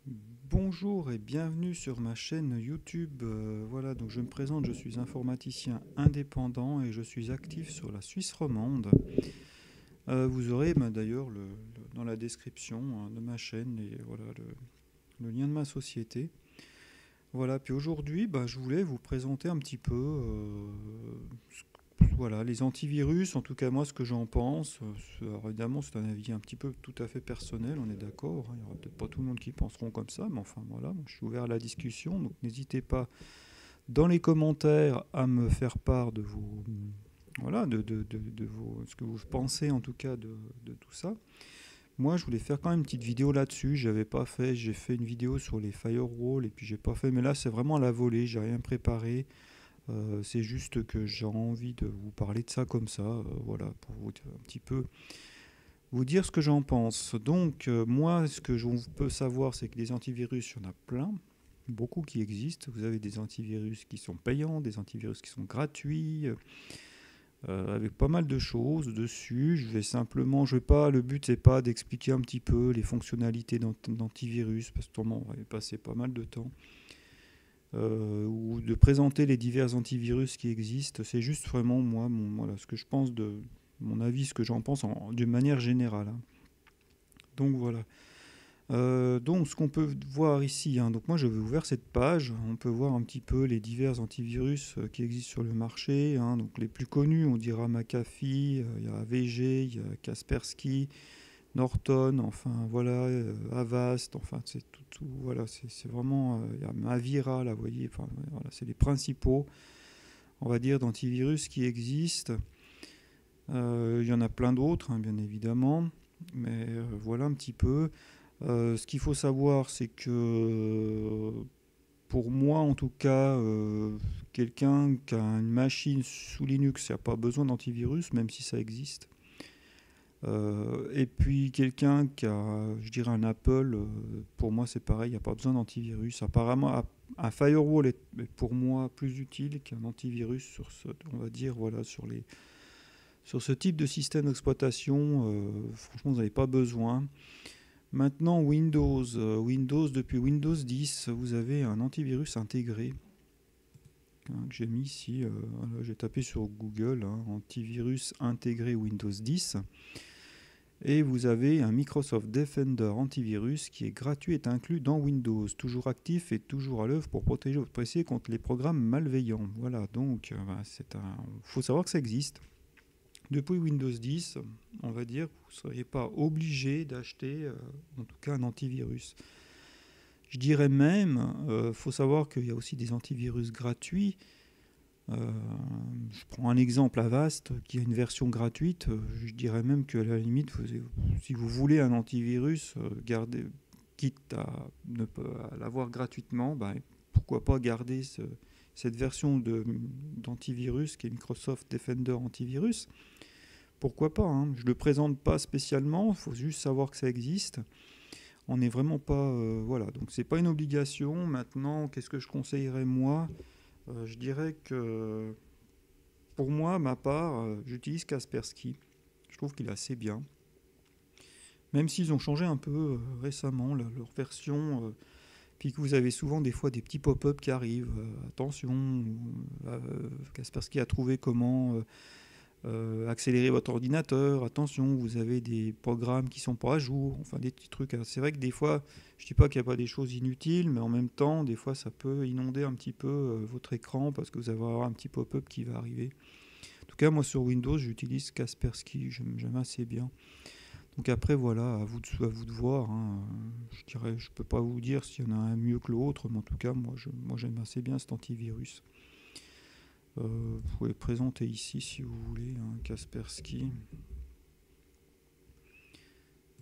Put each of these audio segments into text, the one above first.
Bonjour et bienvenue sur ma chaîne YouTube. Voilà, donc je me présente, je suis informaticien indépendant et je suis actif sur la Suisse romande. Vous aurez d'ailleurs dans la description de ma chaîne et voilà, le lien de ma société. Voilà, puis aujourd'hui, je voulais vous présenter un petit peu voilà, les antivirus, en tout cas moi ce que j'en pense. Alors, évidemment, c'est un avis un petit peu tout à fait personnel, on est d'accord, hein. Il n'y aura peut-être pas tout le monde qui penseront comme ça, mais enfin voilà, moi, je suis ouvert à la discussion, donc n'hésitez pas dans les commentaires à me faire part de vos, voilà, de vos, ce que vous pensez en tout cas de tout ça. Moi, je voulais faire quand même une petite vidéo là-dessus. J'avais pas fait, j'ai fait une vidéo sur les firewalls et puis j'ai pas fait, mais là c'est vraiment à la volée, j'ai rien préparé. C'est juste que j'ai envie de vous parler de ça comme ça, voilà, pour vous un petit peu vous dire ce que j'en pense. Donc, moi, ce que je peux savoir, c'est que des antivirus, il y en a plein, beaucoup qui existent. Vous avez des antivirus qui sont payants, des antivirus qui sont gratuits, avec pas mal de choses dessus. Je vais pas, le but c'est pas d'expliquer un petit peu les fonctionnalités d'antivirus, parce que on va y passer pas mal de temps. Ou de présenter les divers antivirus qui existent. C'est juste vraiment moi, voilà, ce que je pense de mon avis, ce que j'en pense d'une manière générale, hein. Donc voilà. Donc ce qu'on peut voir ici, hein, donc moi j'avais ouvert cette page, on peut voir un petit peu les divers antivirus qui existent sur le marché, hein. Donc les plus connus, on dira McAfee, il y a AVG, il y a Kaspersky, Norton, enfin voilà, Avast, enfin c'est tout, voilà, c'est vraiment, il y a Avira là, vous voyez, enfin voilà, c'est les principaux, on va dire, d'antivirus qui existent. Il y en a plein d'autres, hein, bien évidemment, mais voilà un petit peu. Ce qu'il faut savoir, c'est que pour moi, en tout cas, quelqu'un qui a une machine sous Linux, il n'y a pas besoin d'antivirus, même si ça existe. Et puis quelqu'un qui a, je dirais, un Apple, pour moi c'est pareil, il n'y a pas besoin d'antivirus. Apparemment, un firewall est pour moi plus utile qu'un antivirus sur ce, on va dire, voilà, sur ce type de système d'exploitation. Franchement, vous n'avez pas besoin. Maintenant, Windows, depuis Windows 10, vous avez un antivirus intégré, hein, que j'ai mis ici. Voilà, j'ai tapé sur Google, hein, antivirus intégré Windows 10. Et vous avez un Microsoft Defender antivirus qui est gratuit et est inclus dans Windows, toujours actif et toujours à l'œuvre pour protéger votre PC contre les programmes malveillants. Voilà, donc faut savoir que ça existe. Depuis Windows 10, on va dire que vous ne seriez pas obligé d'acheter, en tout cas, un antivirus. Je dirais même, faut savoir qu'il y a aussi des antivirus gratuits. Euh, je prends un exemple, Avast, qui a une version gratuite. Je dirais même qu'à la limite, si vous voulez un antivirus, quitte à ne pas l'avoir gratuitement, pourquoi pas garder cette version d'antivirus qui est Microsoft Defender Antivirus. Pourquoi pas, hein. Je ne le présente pas spécialement, il faut juste savoir que ça existe. On n'est vraiment pas... voilà, donc c'est pas une obligation. Maintenant, qu'est-ce que je conseillerais moi? Je dirais que pour moi, ma part, j'utilise Kaspersky. Je trouve qu'il est assez bien. Même s'ils ont changé un peu récemment leur version, puis que vous avez souvent des fois des petits pop-up qui arrivent. Attention, Kaspersky a trouvé comment accélérer votre ordinateur. Attention, vous avez des programmes qui sont pas à jour. Enfin, des petits trucs. C'est vrai que des fois, je dis pas qu'il n'y a pas des choses inutiles, mais en même temps, des fois, ça peut inonder un petit peu votre écran parce que vous allez avoir un petit pop-up qui va arriver. En tout cas, moi sur Windows, j'utilise Kaspersky, j'aime assez bien. Donc après, voilà, à vous de voir, hein. Je dirais, je peux pas vous dire s'il y en a un mieux que l'autre, mais en tout cas, moi j'aime assez bien cet antivirus. Vous pouvez le présenter ici si vous voulez, hein, Kaspersky.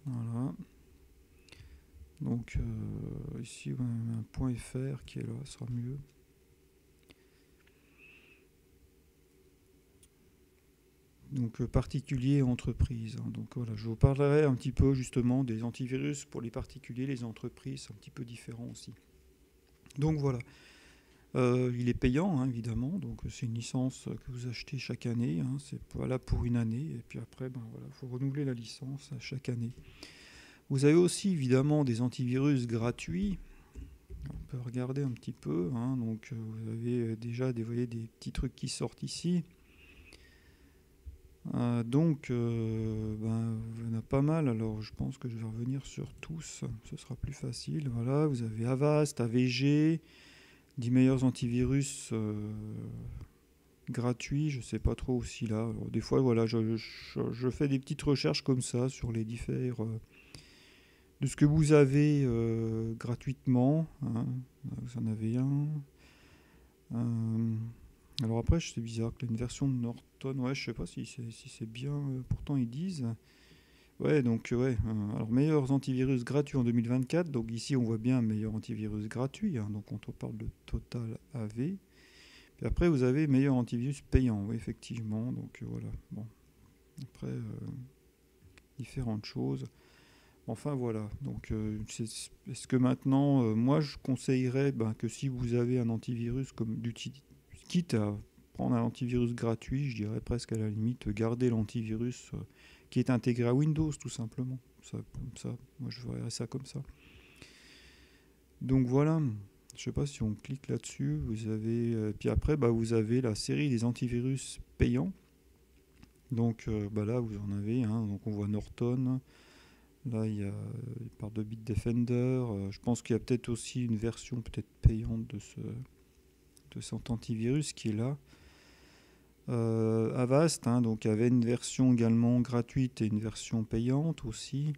Voilà. Donc ici, on a un point .fr qui est là, ça sera mieux. Donc particulier et entreprise, hein. Donc voilà, je vous parlerai un petit peu justement des antivirus pour les particuliers, les entreprises, c'est un petit peu différent aussi. Donc voilà, il est payant, hein, évidemment, donc c'est une licence que vous achetez chaque année, hein. C'est voilà pour une année et puis après, voilà, faut renouveler la licence à chaque année. Vous avez aussi évidemment des antivirus gratuits. On peut regarder un petit peu, hein. Donc vous avez déjà vous voyez, des petits trucs qui sortent ici. Donc il y en a pas mal. Alors je pense que je vais revenir sur tous, ce sera plus facile. Voilà, vous avez Avast, AVG, 10 meilleurs antivirus gratuits. Je sais pas trop aussi là. Alors, des fois, voilà, je fais des petites recherches comme ça sur les différents de ce que vous avez gratuitement, hein. Vous en avez un. Euh, alors après, c'est bizarre qu'il y ait une version de Norton. Ouais, je sais pas si c'est bien. Pourtant, ils disent. Ouais, donc ouais. Alors meilleurs antivirus gratuits en 2024. Donc ici, on voit bien meilleur antivirus gratuit, hein. Donc quand on parle de Total AV. Puis après, vous avez meilleur antivirus payant. Oui, effectivement. Donc voilà. Bon. Après, différentes choses. Enfin voilà, donc est-ce que maintenant, moi je conseillerais que si vous avez un antivirus comme quitte à prendre un antivirus gratuit, je dirais presque à la limite, garder l'antivirus qui est intégré à Windows tout simplement. Ça, moi je verrais ça comme ça. Donc voilà, je sais pas si on clique là-dessus, vous avez, puis après vous avez la série des antivirus payants. Donc là vous en avez, hein, donc on voit Norton. Là, il parle de Bitdefender. Je pense qu'il y a peut-être aussi une version peut-être payante de cet antivirus qui est là. Avast, hein, donc avait une version également gratuite et une version payante aussi.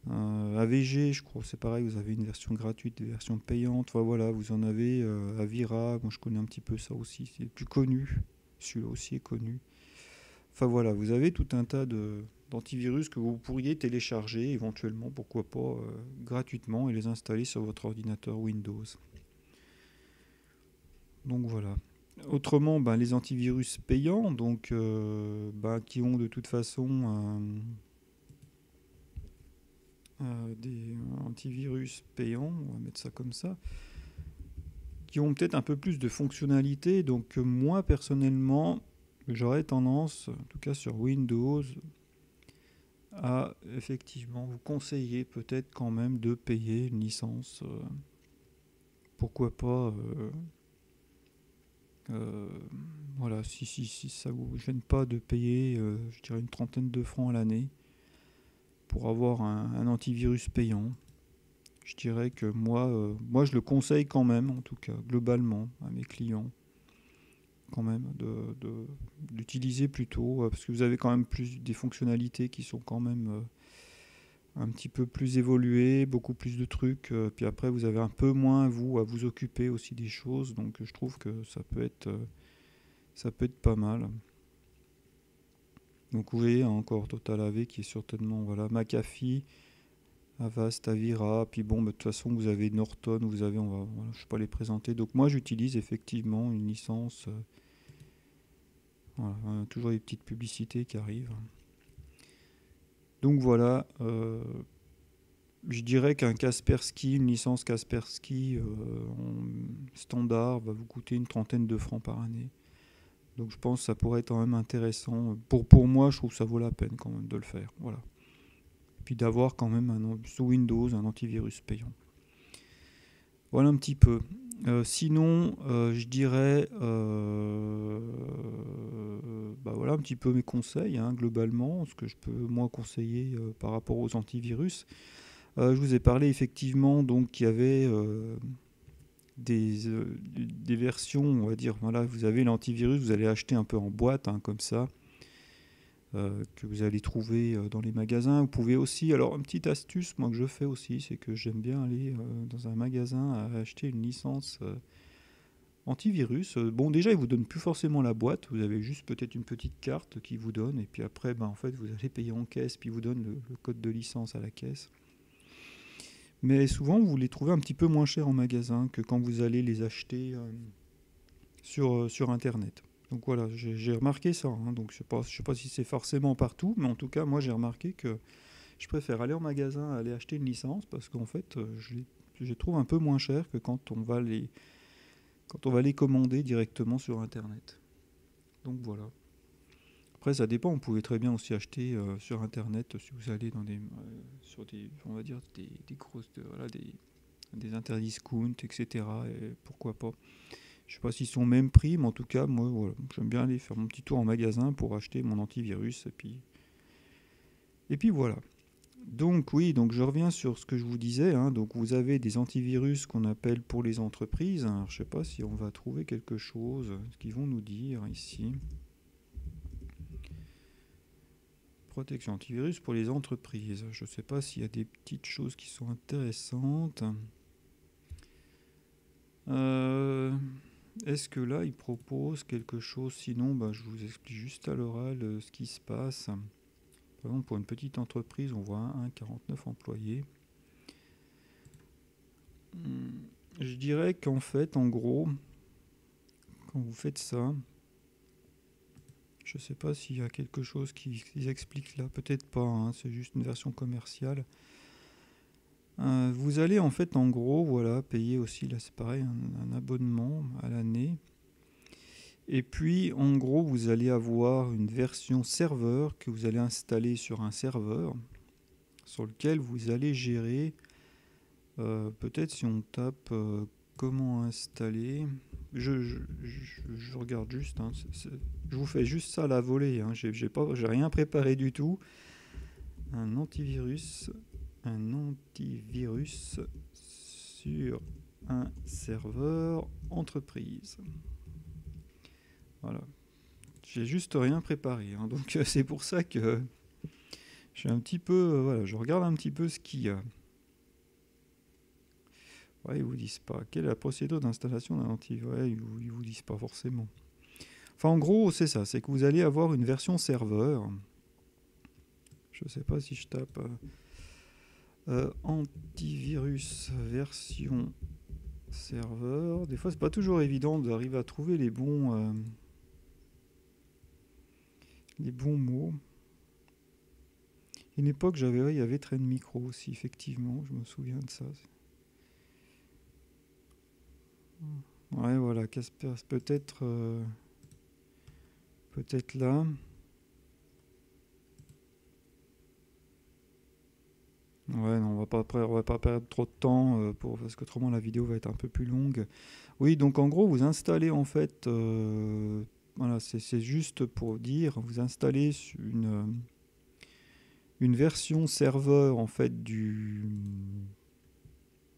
AVG, je crois, c'est pareil, vous avez une version gratuite et une version payante. Enfin, voilà, vous en avez Avira, moi je connais un petit peu ça aussi, c'est plus connu. Celui-là aussi est connu. Enfin voilà, vous avez tout un tas d'antivirus que vous pourriez télécharger éventuellement, pourquoi pas, gratuitement et les installer sur votre ordinateur Windows. Donc voilà. Autrement, les antivirus payants, donc qui ont de toute façon des antivirus payants, on va mettre ça comme ça, qui ont peut-être un peu plus de fonctionnalités. Donc moi personnellement, j'aurais tendance, en tout cas sur Windows, à effectivement vous conseiller peut-être quand même de payer une licence. Pourquoi pas voilà, si ça vous gêne pas de payer, je dirais une trentaine de francs à l'année pour avoir un antivirus payant. Je dirais que moi je le conseille quand même, en tout cas globalement à mes clients, quand même d'utiliser plutôt, parce que vous avez quand même plus des fonctionnalités qui sont quand même un petit peu plus évoluées, beaucoup plus de trucs, puis après vous avez un peu moins vous à vous occuper aussi des choses, donc je trouve que ça peut être pas mal. Donc vous voyez encore Total AV qui est certainement voilà McAfee, Avast, Avira, puis bon de toute façon vous avez Norton, vous avez voilà, je ne vais pas les présenter. Donc moi j'utilise effectivement une licence. Voilà, toujours des petites publicités qui arrivent. Donc voilà, je dirais qu'un Kaspersky, une licence Kaspersky standard va vous coûter une trentaine de francs par année. Donc je pense que ça pourrait être quand même intéressant. Pour moi, je trouve que ça vaut la peine quand même de le faire. Voilà. Et puis d'avoir quand même sous Windows un antivirus payant. Voilà un petit peu. Sinon, je dirais, voilà un petit peu mes conseils, hein, globalement, ce que je peux moi conseiller par rapport aux antivirus. Je vous ai parlé effectivement donc qu'il y avait des versions, on va dire, voilà, vous avez l'antivirus, vous allez acheter un peu en boîte, hein, comme ça, que vous allez trouver dans les magasins. Vous pouvez aussi, alors une petite astuce, moi que je fais aussi, c'est que j'aime bien aller dans un magasin à acheter une licence antivirus. Bon, déjà, ils vous donnent plus forcément la boîte, vous avez juste peut-être une petite carte qui vous donne, et puis après, en fait, vous allez payer en caisse, puis ils vous donnent le code de licence à la caisse. Mais souvent, vous les trouvez un petit peu moins chers en magasin que quand vous allez les acheter sur Internet. Donc voilà, j'ai remarqué ça, hein. Donc je sais pas si c'est forcément partout, mais en tout cas, moi j'ai remarqué que je préfère aller en magasin, aller acheter une licence, parce qu'en fait, je les trouve un peu moins chers que quand on va les commander directement sur Internet. Donc voilà. Après, ça dépend. Vous pouvez très bien aussi acheter sur Internet si vous allez dans sur des, on va dire, des grosses, voilà, des interdiscounts, etc. Et pourquoi pas. Je sais pas s'ils sont au même prix, mais en tout cas, moi, voilà, j'aime bien aller faire mon petit tour en magasin pour acheter mon antivirus. Et puis voilà. Donc oui, donc je reviens sur ce que je vous disais. Hein. Donc vous avez des antivirus qu'on appelle pour les entreprises. Alors, je ne sais pas si on va trouver quelque chose, ce qu'ils vont nous dire ici. Protection antivirus pour les entreprises. Je ne sais pas s'il y a des petites choses qui sont intéressantes. Est-ce que là, ils proposent quelque chose? Sinon, bah, je vous explique juste à l'oral ce qui se passe. Par exemple, pour une petite entreprise, on voit 49 employés. Je dirais qu'en fait, en gros, quand vous faites ça, je ne sais pas s'il y a quelque chose qui explique là, peut-être pas, hein, c'est juste une version commerciale. Vous allez en fait, en gros, voilà, payer aussi, là c'est pareil, un abonnement à l'année. Et puis, en gros, vous allez avoir une version serveur que vous allez installer sur un serveur sur lequel vous allez gérer. Peut-être si on tape comment installer. Je regarde juste. Hein, je vous fais juste ça à la volée. Hein, j'ai rien préparé du tout. Un antivirus sur un serveur entreprise. Voilà. J'ai juste rien préparé. Hein, donc c'est pour ça que je suis un petit peu. Voilà, je regarde un petit peu ce qu'il y a. Ouais, ils vous disent pas. Quelle est la procédure d'installation d'un antivirus? Ouais, ils vous disent pas forcément. Enfin, en gros, c'est ça. C'est que vous allez avoir une version serveur. Je sais pas si je tape antivirus version serveur. Des fois, c'est pas toujours évident d'arriver à trouver les bons mots. Une époque, il y avait Trend Micro aussi, effectivement. Je me souviens de ça. Ouais, voilà, Kaspersky, peut-être là. Ouais, non, on va pas perdre trop de temps parce qu'autrement la vidéo va être un peu plus longue. Oui, donc en gros, vous installez en fait, voilà, c'est juste pour dire, vous installez une version serveur en fait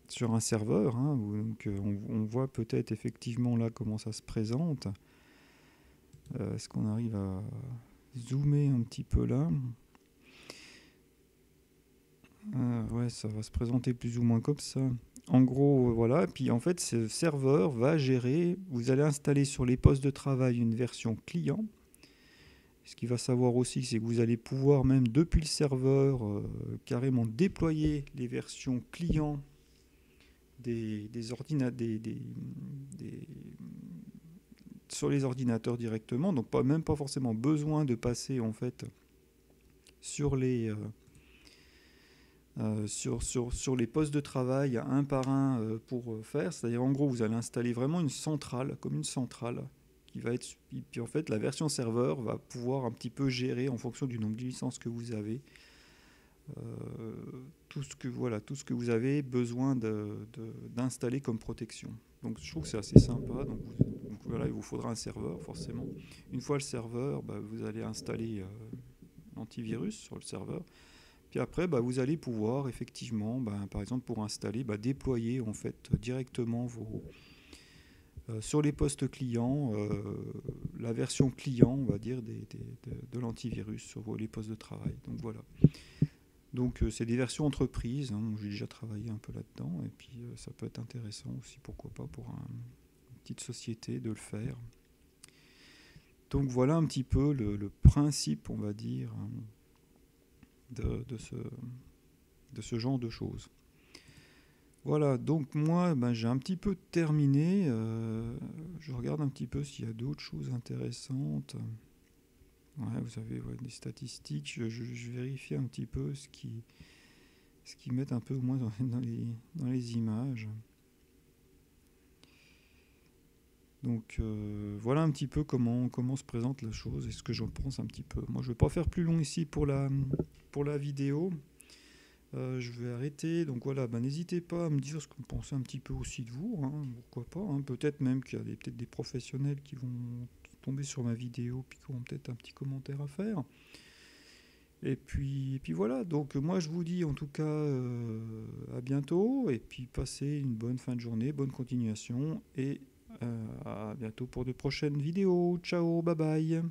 sur un serveur. Hein, donc on voit peut-être effectivement là comment ça se présente. Est-ce qu'on arrive à zoomer un petit peu là? Ouais, ça va se présenter plus ou moins comme ça. En gros, voilà. Puis en fait, ce serveur va gérer. Vous allez installer sur les postes de travail une version client. Ce qu'il va savoir aussi, c'est que vous allez pouvoir même depuis le serveur carrément déployer les versions clients sur les ordinateurs directement. Donc même pas forcément besoin de passer en fait sur les sur les postes de travail un par un pour faire. C'est-à-dire en gros vous allez installer vraiment une centrale, comme une centrale, qui va être. Puis en fait la version serveur va pouvoir un petit peu gérer en fonction du nombre de licences que vous avez. Tout ce que vous avez besoin d'installer comme protection. Donc je trouve que c'est assez sympa. Donc voilà, il vous faudra un serveur forcément. Une fois le serveur, vous allez installer l'antivirus sur le serveur. Puis après, vous allez pouvoir effectivement, par exemple pour installer, déployer en fait directement sur les postes clients la version client, on va dire, de l'antivirus sur les postes de travail. Donc voilà. Donc c'est des versions entreprises. Hein, j'ai déjà travaillé un peu là-dedans et puis ça peut être intéressant aussi, pourquoi pas pour une petite société de le faire. Donc voilà un petit peu le principe, on va dire, de ce genre de choses. Voilà, donc moi j'ai un petit peu terminé. Je regarde un petit peu s'il y a d'autres choses intéressantes. Ouais, vous avez des statistiques. Je vérifie un petit peu ce qu'ils mettent un peu au moins dans les images. Donc voilà un petit peu comment se présente la chose et ce que j'en pense un petit peu. Moi je ne vais pas faire plus long ici pour la vidéo. Je vais arrêter. Donc voilà, n'hésitez pas à me dire ce que vous pensez un petit peu aussi de vous, hein, pourquoi pas. Hein. Peut-être même qu'il y a peut-être des professionnels qui vont tomber sur ma vidéo puis qui auront peut-être un petit commentaire à faire. Et puis voilà, donc moi je vous dis en tout cas à bientôt et puis passez une bonne fin de journée, bonne continuation et à bientôt pour de prochaines vidéos. Ciao, bye bye.